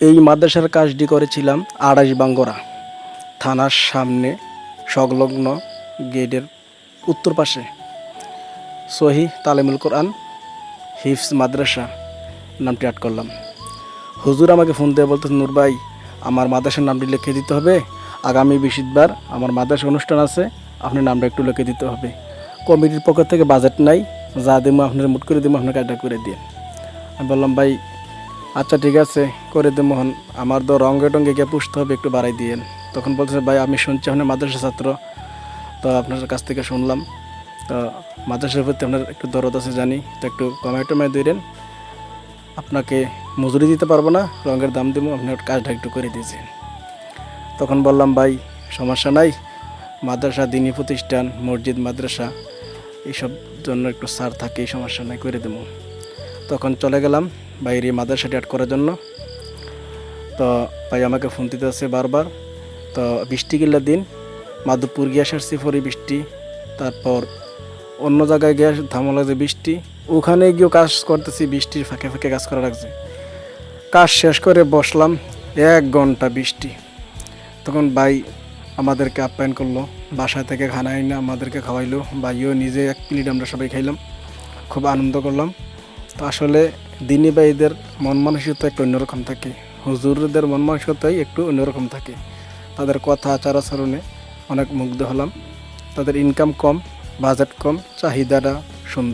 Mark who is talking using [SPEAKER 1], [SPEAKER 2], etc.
[SPEAKER 1] এই মাদ্রাসার কাজটি করেছিলাম ২৮ বাঙ্গরা থানার সামনে সংলগ্ন গেটের উত্তর পাশে সহিহ তালিমুল কোরআন হিফজ মাদ্রাসা নামটি অ্যাড করলাম। হুজুর আমাকে ফোন দিয়ে বলতে, নূর ভাই আমার মাদ্রাসার নামটি লিখে দিতে হবে, আগামী বৃহস্পতিবার আমার মাদ্রাসা অনুষ্ঠান আছে, আপনার নামটা একটু লিখে দিতে হবে। কমিটির পক্ষ থেকে বাজেট নাই, যা দেবো আপনার মুট করে দেবো, আপনার কাজটা করে দিন। আমি বললাম, ভাই আচ্ছা ঠিক আছে করে দেবো, মোহন আমার তো রঙে টঙ্গে গিয়ে পুষতে হবে, একটু বাড়াই দিয়েন। তখন বলছে, ভাই আমি শুনছি আপনার মাদ্রাসা ছাত্র, তো আপনার কাছ থেকে শুনলাম, তো মাদ্রাসার প্রতি আপনার একটু দরদ আছে জানি, তো একটু কমায় টমায় দিলেন, আপনাকে মজুরি দিতে পারবো না, রঙের দাম দেবো, আপনার কাজটা একটু করে দিয়েছেন। তখন বললাম, ভাই সমস্যা নাই, মাদ্রাসা দিনী প্রতিষ্ঠান মসজিদ মাদ্রাসা এইসব জন্য একটু ছাড় থাকে, এই সমস্যা নাই, করে দেবো। তখন চলে গেলাম বাইরে মাদ্রাসাটি অ্যাড করার জন্য। তো ভাই আমাকে ফোন দিতে আছে বারবার। তো বৃষ্টি গেলার দিন মাধবপুর গিয়ে সারছি, পরে বৃষ্টি, তারপর অন্য জায়গায় গিয়ে ধামা লাগছে বৃষ্টি, ওখানে গিয়েও কাজ করতেছি, বৃষ্টির ফাঁকে ফাঁকে কাজ করা লাগছে। কাজ শেষ করে বসলাম, 1 ঘন্টা বৃষ্টি। তখন ভাই আমাদেরকে আপ্যায়ন করলো, বাসা থেকে খানা এনে আমাদেরকে খাওয়াইলো, ভাইও নিজে 1 প্লেট আমরা সবাই খাইলাম, খুব আনন্দ করলাম। তো আসলে দিনী ভাইদের মন মানসিকতা একটু অন্যরকম থাকে, হুজুরদের মন মানসিকতাই একটু অন্যরকম থাকে। তাদের কথা আচার আচরণে অনেক মুগ্ধ হলাম। তাদের ইনকাম কম, বাজেট কম, চাহিদাটা সুন্দর।